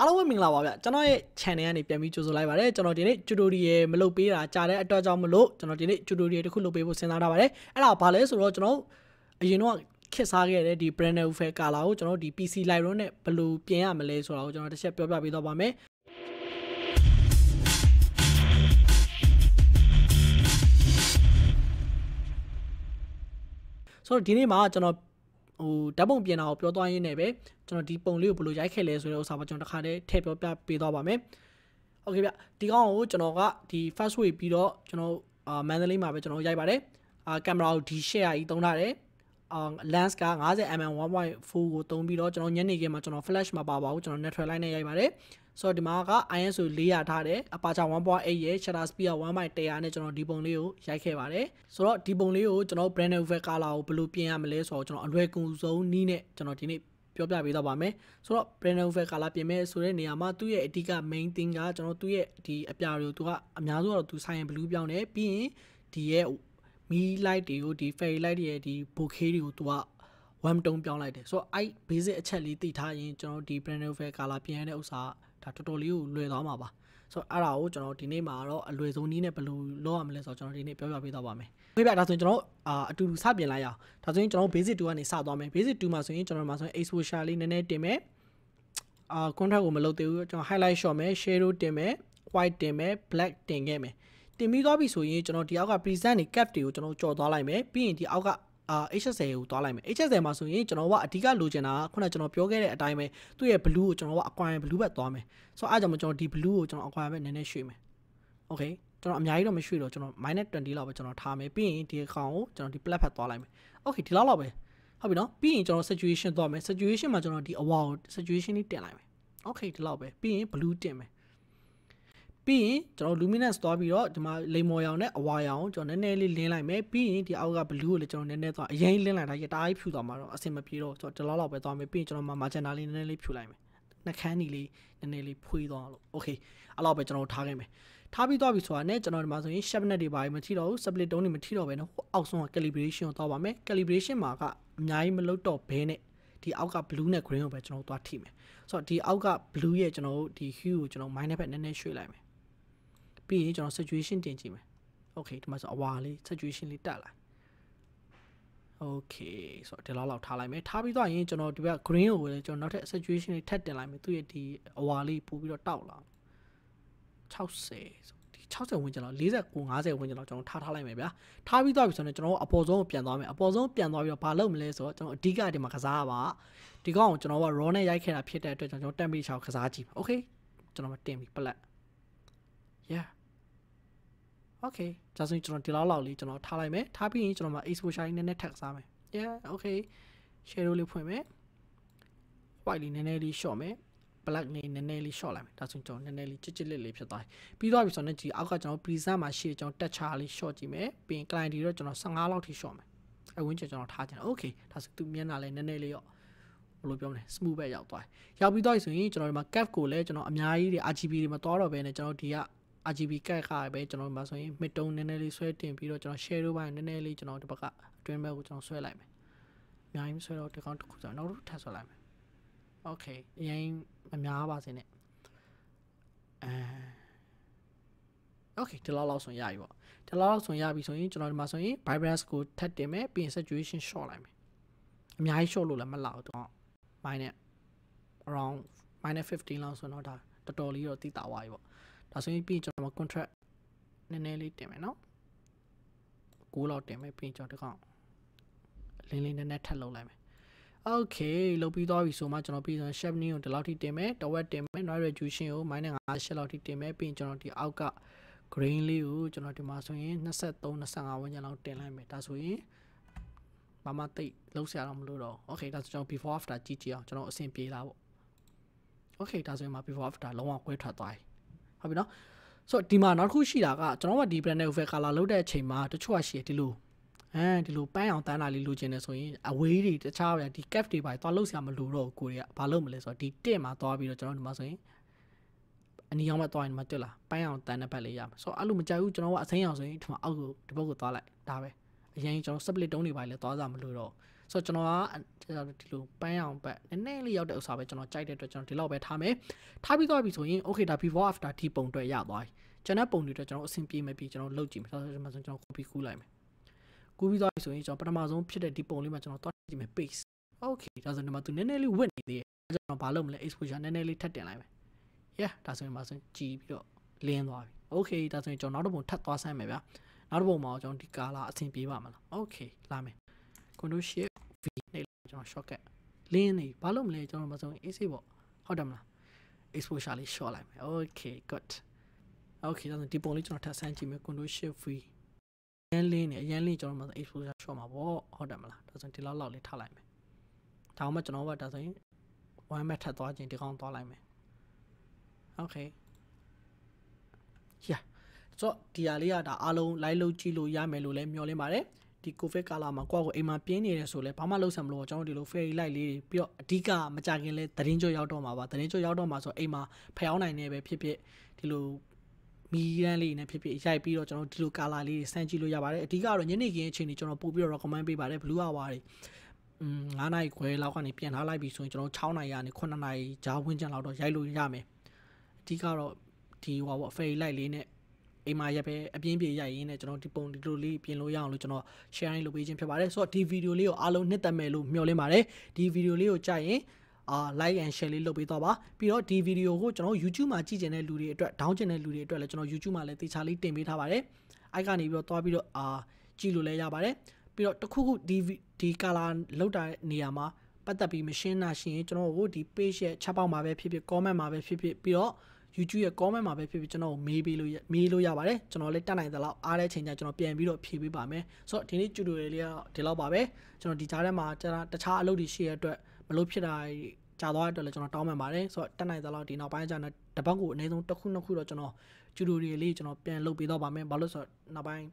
အားလုံးပဲမင်္ဂလာပါဗျကျွန်တော်ရဲ့ channel ကနေပြန်ပြီးကြိုဆိုလိုက်ပါတယ်ကျွန်တော်ဒီနေ့ tutorial မလုပ်ပေးတာကြားတဲ့အတွက်ကြောင့်မလို့ကျွန်တော်ဒီနေ့ tutorial တစ်ခုလုပ်ပေးဖို့စဉ်းစားထားပါတယ်အဲ့ဒါဘာလဲဆိုတော့ကျွန်တော်အရင်တော့ခက်စားခဲ့တဲ့ဒီ brand new fair color ကိုကျွန်တော်ဒီ PC Lightroom နဲ့ဘယ်လိုပြင်ရမလဲဆိုတာကိုကျွန်တော်တစ်ချက်ပြောပြပေးတော့ပါမယ်ဆိုတော့ဒီနေ့မှာကျွန်တော်ဓာတ်ပုံပြင်တာကိုပြောသွားရင်းနဲ့ပဲကျွန်တော်ဒီပုံလေးကိုဘယ်လိုရိုက်ခဲ့လဲဆိုတဲ့ဥစ္စာကိုကျွန်တော်တစ်ခါတည်းထည့်ပြောပြပေးသွားပါမယ်။ Okay ဗျဒီကောင်ကိုကျွန်တော်ကဒီ first way ပြီးတော့ကျွန်တော်မန္တလေးမှာပဲကျွန်တော်ရိုက်ပါတယ်။ကင်မရာကိုဒီ share ကြီးသုံးထားတယ်။ lens က 50mm 1.4 ကိုသုံးပြီးတော့ကျွန်တော်ညနေခင်းမှာကျွန်တော် flash မပါပါဘူးကျွန်တော် natural light နဲ့ရိုက်ပါတယ်။ဆိုတော့ဒီမှာက ISO 400ထားတယ်။ aperture 1.8 ရဲ့ shutter speed က 1/100 နဲ့ကျွန်တော်ဒီပုံလေးကိုရိုက်ခဲ့ပါတယ်။ဆိုတော့ဒီပုံလေးကိုကျွန်တော် brand new color ကိုဘယ်လိုပြင်ရမလဲဆိုတော့ကျွန်တော်အလွယ်ကူဆုံးနည်းနဲ့ကျွန်တော်ဒီနေ့ပြောပြပေးတော့ပါမယ်ဆိုတော့ brand new color ပြင်မဲ့ဆိုတဲ့နေရာမှာသူ့ရဲ့အဓိက main thing ကကျွန်တော်သူ့ရဲ့ဒီအပြာတွေကိုသူကအများစုတော့သူ cyan blue ပြောင်းတယ်ပြီးရင်ဒီရဲ့ me light တွေကိုဒီ fairy light တွေရဲ့ဒီ bokeh တွေကိုသူက one tone ပြောင်းလိုက်တယ်ဆိုတော့အဲ့ basic အချက်လေးသိထားရင်ကျွန်တော်ဒီ brand new color ပြင်ရတဲ့ဥစ္စာဒါတော်တော်လေးကိုလွယ်သွားမှာပါဆိုတော့အဲ့ဒါကိုကျွန်တော်ဒီနေ့မှာတော့အလွယ်ဆုံးနည်းနဲ့ဘယ်လိုလုပ်ရမလဲဆိုတော့ကျွန်တော်ဒီနေ့ပြောပြပေးသွားပါမယ်။ဟုတ်ပြီဒါဆိုရင်ကျွန်တော်အတူတူစပြင်လိုက်ရအောင်။ဒါဆိုရင်ကျွန်တော် basic 2ကနေစသွားမယ်။ basic 2မှာဆိုရင်ကျွန်တော်မှာဆိုရင် exposure လေးနည်းနည်းတင်မယ်။ contrast ကိုမလုပ်သေးဘူးကျွန်တော် highlight လျှော့မယ် shadow တင်မယ် white တင်မယ် black တင်ခဲ့မယ်။တင်ပြီးသွားပြီဆိုရင်ကျွန်တော်ဒီအောက်က present တွေ cap တွေကိုကျွန်တော်ကြော်သွားလိုက်မယ်။ပြီးရင်ဒီအောက်ကH60 ကိုသွားလိုက်မယ် H60 မှာဆိုရင်ကျွန်တော်ကအဓိကလိုချင်တာကခုနကကျွန်တော်ပြောခဲ့တဲ့အတိုင်းပဲသူ့ရဲ့ blue ကိုကျွန်တော်ကအကွာ blue ဘက်သွားမယ်ဆိုတော့အားကြောင့်ကျွန်တော်ဒီ blue ကိုကျွန်တော်အကွာဘက်နည်းနည်းရွှေ့မယ် Okay ကျွန်တော်အများကြီးတော့မရွှေ့တော့ကျွန်တော် -20 လောက်ပဲကျွန်တော်ထားမယ်ပြီးရင်ဒီအကောင်ကိုကျွန်တော်ဒီ black ဘက်သွားလိုက်မယ် Okay ဒီလောက်ပဲဟုတ်ပြီနော်ပြီးရင်ကျွန်တော် saturation သွားမယ် saturation မှာကျွန်တော်ဒီအဝါကို saturation လေးတင်လိုက်မယ် Okay ဒီလောက်ပဲပြီးရင် blue တင်မယ်ပြီးရင်ကျွန်တော် luminance သွားပြီးတော့ဒီမှာလိမ်မော်ရောင်နဲ့အဝါရောင်ကျွန်တော်နည်းနည်းလေးလင်းလိုက်မယ်ပြီးရင်ဒီအောက်က blue ကိုလည်းကျွန်တော်နည်းနည်းသွားအရင်လင်းလိုက်တာရတားကြီးဖြူသွားမှာတော့အဆင်မပြေတော့ကျွန်တော်ဒီလောက်ပဲသွားမယ်ပြီးရင်ကျွန်တော်မှာ magenta လေးနည်းနည်းလေးဖြူလိုက်မယ်နှာခမ်းနီလေးနည်းနည်းလေးဖွေးသွားလို့ Okay အဲ့လောက်ပဲကျွန်တော်ထားခဲ့မယ်ထားပြီးသွားပြီဆိုတာနဲ့ကျွန်တော်ဒီမှာဆိုရင် sharpness တွေပါမထိတော့ဘူး split tone တွေမထိတော့ဘဲနဲ့အောက်ဆုံးက calibration ကိုသွားပါမယ် calibration မှာကအများကြီးမလုပ်တော့ဘဲနဲ့ဒီအောက်က blue နဲ့ green ကိုပဲကျွန်တော်သွားထိမယ်ဆိုတော့ဒီအောက်က blue ရဲ့ကျွန်တော်ဒီ hue ကိုကျွန်တော် minus ဘက်နည်းနည်းရွှေ့လိုက်မယ်ပြီးရင်ကျွန်တော် saturation တင်ကြည့်မယ် Okay ဒီမှာဆိုအဝါလေး saturation လေးတက်လိုက် Okay ဆိုတော့ဒီလောက်ထားလိုက်မယ်ထားပြီးတော့ရင်ကျွန်တော်ဒီဘက် green ကိုလည်းကျွန်တော်နောက်ထပ် saturation လေးထပ်တင်လိုက်မယ်သူ့ရဲ့ဒီအဝါလေးပို့ပြီးတော့တောက်လာ60ဆိုဒီ60ဝန်းကျင်လောက်49 50ဝန်းကျင်လောက်ကျွန်တော်ထားလိုက်မယ်ဗျာထားပြီးတော့ပြီဆိုတော့ကျွန်တော်အပေါ်ဆုံးကိုပြန်သွားမယ်အပေါ်ဆုံးပြန်သွားပြီးတော့ဘာလုပ်မလဲဆိုတော့ကျွန်တော်အဓိကဒီမှာကစားပါဒီကောင်ကိုကျွန်တော်က raw နဲ့ရိုက်ခဲ့တာဖြစ်တဲ့အတွက်ကျွန်တော် temperature ကိုကစားကြည့် Okay ကျွန်တော်မတင်ပြီ black Yeah Okay ဒါဆိုရင်ကျွန်တော်ဒီလောက်လေးကျွန်တော်ထားလိုက်မယ်ထားပြီးရင်ကျွန်တော်မှာ exposure နည်းနည်းထပ်စားမယ် Yeah Okay shadow လေးဖွင့်မယ် white လေးနည်းနည်းလေး short မယ် black နည်းနည်းလေး short လိုက်မယ်ဒါဆိုရင်ကျွန်တော်နည်းနည်းလေးချစ်လေးဖြစ်သွားပြီပြီးတော့ပြီဆိုတော့ဒီအောက်ကကျွန်တော် preset မှာရှေ့ကျွန်တော် texture လေး short ကြည့်မယ်ပြီးရင် client တွေတော့ကျွန်တော်15လောက်ထိ short မယ်အဲဝင်းကျကျွန်တော်ထားချင်တယ် Okay ဒါဆိုသူမျက်နှာလေးနည်းနည်းလေးရောဘယ်လိုပြောမလဲ smooth ပဲရောက်သွားရောက်ပြီးတော့ဆိုရင်ကျွန်တော်ဒီမှာ cap ကိုလည်းကျွန်တော်အများကြီးတွေ RGB တွေမသွားတော့ဘဲနဲ့ကျွန်တော်ဒီကRGB ကတ်ခါပဲကျွန်တော်မှာဆိုရင် mid tone နည်းနည်းလေးဆွဲတင်ပြီးတော့ကျွန်တော် shadow ပိုင်းနည်းနည်းလေးကျွန်တော်ဒီဘက်ကအတွင်းဘက်ကိုကျွန်တော်ဆွဲလိုက်မယ်အများကြီးမဆွဲတော့ဒီကောင်တစ်ခုဆိုနောက်ထပ်ဆွဲလိုက်မယ် Okay အရင်မများပါစေနဲ့Okay ဒီလောက်ဆိုရပြီပေါ့ဒီလောက်ဆိုရပြီဆိုရင်ကျွန်တော်ဒီမှာဆိုရင် vibrance ကိုထပ်တင်မယ်ပြီးရင် saturation short လိုက်မယ်အများကြီး short လို့လည်းမလောက်တော့ minus around -15 လောက်ဆိုတော့ဒါတော်တော်လေးတော့တိတာသွားပြီပေါ့ဒါဆိုရင်ပြီးကျွန်တော် contract နည်းနည်းလေးတင်မယ်နော်6လောက်တင်မယ်ပြီးကျွန်တော်ဒီကောင်လင်းလေးနည်းနည်းထပ်လုပ်လိုက်မယ် Okay လုပ်ပြီးသွားပြီဆိုမှကျွန်တော်ပြီးဆို sharpening ကိုဒီလောက်ထိတင်မယ်တဝက်တင်မယ် noise reduction ကို -58 လောက်ထိတင်မယ်ပြီးကျွန်တော်ဒီအောက်က grain လေးကိုကျွန်တော်ဒီမှာဆိုရင်23 25ဝန်းကျင်လောက်တင်လိုက်မယ်ဒါဆိုရင်ဘာမှတိတ်လုံးစရာတော့မလိုတော့ Okay ဒါဆိုကျွန်တော် before after ကြည့်အောင်ကျွန်တော်အဆင်ပြေလားပေါ့ Okay ဒါဆိုရင်မှာ before after လုံးဝခွဲထွက်သွားပြီဟုတ်ပြီနော်ဆိုတော့ဒီမှာနောက်တစ်ခုရှိတာကကျွန်တော်ကဒီ brand new color လုပ်တဲ့အချိန်မှာတချို့ကရှိတယ်ဒီလိုပန်းအောင်တန်းလာလေးလိုချင်တယ်ဆိုရင်အဝေးတွေတခြားပဲဒီ cap တွေပါသွားလို့ဆရာမလိုတော့ကိုတွေကဘာလုပ်မလဲဆိုတော့ဒီတစ်မှာသွားပြီးတော့ကျွန်တော်ဒီမှာဆိုရင်အနီရောင်ဘက်သွားရင်မတွေ့လားပန်းအောင်တန်းတဲ့ဘက်လေးရမှာဆိုတော့အဲ့လိုမကြိုက်ဘူးကျွန်တော်ကအစိမ်းအောင်ဆိုရင်ဒီမှာအောက်ကိုဒီဘက်ကိုသွားလိုက်ဒါပဲအရင်ကျွန်တော် split tone တွေပါလေသွားစားမလို့တော့ ဆိုတော့ကျွန်တော်ကဒီလိုပန်းအောင်ပတ်နည်းနည်းလေးရောက်တဲ့ဥစ္စာပဲကျွန်တော်ကြိုက်တဲ့အတွက်ကျွန်တော်ဒီလောက်ပဲထားမယ်ထားပြီးသွားပြီဆိုရင် okay ဒါ before after ဒီပုံတွေရသွားပြီကျွန်တော်ပုံတွေအတွက်ကျွန်တော်အဆင်ပြေမယ်ပြီးကျွန်တော်လုပ်ကြည့်မယ်ဆိုတော့ကျွန်တော် copy ကူးလိုက်မယ်ကူးပြီးသွားပြီဆိုရင်ကျွန်တော်ပထမဆုံးဖြစ်တဲ့ဒီပုံလေးမှာကျွန်တော်သွားကြည့်မယ် paste okay ဒါဆိုရင်ဒီမှာသူနည်းနည်းလေးဝစ်နေသေးတယ်ကျွန်တော်ဘာလုပ်မလဲ exposure နည်းနည်းလေးထပ်တင်လိုက်မယ် yeah ဒါဆိုရင်မှာဆိုရင်ကြည်ပြီးတော့လင်းသွားပြီ okay ဒါဆိုရင်ကျွန်တော်နောက်တစ်ပုံထပ်သွားဆန်းမယ်ဗျာနောက်တစ်ပုံမှာကျွန်တော်ဒီ color အဆင်ပြေပါမလား okay လာမယ် control shift v နဲ့ကျွန်တော် shortcut လင်းနေဘာလို့မလဲကျွန်တော်မှာဆိုရင် easy ပေါ့ဟုတ်တယ်မလား exposure လေး short လိုက်မယ် okay good okay ဒါဆိုဒီပုံလေးကျွန်တော်ထပ်ဆန်းကြည့်မယ် control shift v ရန်လင်းနေအရန်လင်းကျွန်တော်မှာ exposure short မှာပေါ့ဟုတ်တယ်မလားဒါဆိုရင်ဒီလောက်လေးထားလိုက်မယ်ဒါမှကျွန်တော်ကဒါဆိုရင် one map ထပ်သွားခြင်းဒီကောင်သွားလိုက်မယ် okay yeah ဆိုတော့ဒီဟာလေးကဒါအားလုံး live လုပ်ကြည့်လို့ရမယ်လို့လည်းမျှော်လင့်ပါတယ်ဒီ covid ကာလမှာကိုယ့်ကိုအိမ်မှာပြင်းနေတယ်ဆိုလဲဘာမှလုပ်ဆံမလို့ကျွန်တော်ဒီလို fairy light လေးတွေပြီးတော့အဓိကမကြခင်လဲသတင်းကြွရောက်တော့မှာပါသတင်းကြွရောက်တော့မှာဆိုအိမ်မှာဖျောင်းနိုင်နေပဲဖြစ်ဖြစ်ဒီလိုမီရန်လေးနဲ့ဖြစ်ဖြစ်ရိုက်ပြီးတော့ကျွန်တော်ဒီလို color လေးတွေစမ်းကြည့်လို့ရပါတယ်အဓိကတော့ညနေခင်းအချိန်တွေကျွန်တော်ပို့ပြီးတော့ recommend ပေးပါတယ် blue hour တွေ9 နာရီခွဲလောက်ကနေပြန်ထားလိုက်ပြီဆိုရင်ကျွန်တော်6 နာရီကနေ9 နာရီကြားဝန်းကျင်လောက်တော့ရိုက်လို့ရမယ်အဓိကတော့ဒီဟိုပေါ့ fairy light လေးနဲ့အိမ်မှာရက်ပဲအပြင်းပြေရိုက်ရင်းနဲ့ကျွန်တော်ဒီပုံဒီလိုလေးပြင်လို့ရအောင်လို့ကျွန်တော် sharing လုပ်ပေးခြင်းဖြစ်ပါတယ်ဆိုတော့ဒီဗီဒီယိုလေးကိုအားလုံးနှစ်သက်မယ်လို့မျှော်လင့်ပါတယ်ဒီဗီဒီယိုလေးကိုကြိုက်ရင်like and share လေးလုပ်ပေးတော့ပါပြီးတော့ဒီဗီဒီယိုကိုကျွန်တော် YouTube မှာကြည့်ကျင်တဲ့လူတွေအတွက် down ကျင်တဲ့လူတွေအတွက်လည်းကျွန်တော် YouTube မှာလည်းတေချာလေးတင်ပေးထားပါတယ်အဲ့ကနေပြီးတော့တွားပြီးတော့ကြည့်လို့လည်းရပါတယ်ပြီးတော့တခုခုဒီ color လောက်တာနေရာမှာပတ်သက်ပြီးမရှင်းတာရှိရင်ကျွန်တော်ကိုဒီ page ရဲ့ chat box မှာပဲဖြစ်ဖြစ် comment မှာပဲဖြစ်ဖြစ်ပြီးတော့ YouTube ရဲ့ comment မှာပဲဖြစ်ဖြစ်ကျွန်တော်မေးလို့ရပါတယ်ကျွန်တော်လည်းတက်နိုင်သလောက်အားတဲ့ချိန်ကျကျွန်တော်ပြန်ပြီးတော့ဖြေပေးပါမယ်ဆိုတော့ဒီနေ့ tutorial လေးကတော့ဒီလောက်ပါပဲကျွန်တော်ဒီကြားထဲမှာတခြားအလုပ်တွေရှိရတဲ့အတွက်မလို့ဖြစ်တာကြာသွားတဲ့အတွက်လည်းကျွန်တော်တောင်းပန်ပါတယ်ဆိုတော့တက်နိုင်သလောက်ဒီနောက်ပိုင်းကျတော့တပတ်ကိုအနည်းဆုံးတစ်ခုနှစ်ခုတော့ကျွန်တော် tutorial လေးကျွန်တော်ပြန်လုပ်ပေးတော့ပါမယ်ဘာလို့ဆိုတော့နောက်ပိုင်း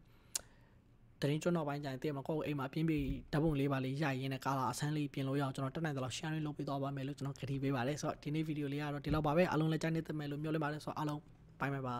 သတင်းကျွန်းနောက်ပိုင်းကျရင်တည်မှာကိုယ့်ကိုအိမ်မှာပြင်းပြဓာတ်ပုံလေးပါလေးရိုက်ရင်းနဲ့ကာလာအဆန်းလေးပြင်လို့ရအောင်ကျွန်တော်တက်နိုင်သလောက် sharing လုပ်ပေးသွားပါမယ်လို့ကျွန်တော်ခရီးပေးပါတယ်ဆိုတော့ဒီနေ့ဗီဒီယိုလေးကတော့ဒီလောက်ပါပဲအားလုံးလည်းကြိုက်နေသမဲ့လို့မျှော်လင့်ပါတယ်ဆိုတော့အားလုံးဘိုင်ဘိုင်ပါ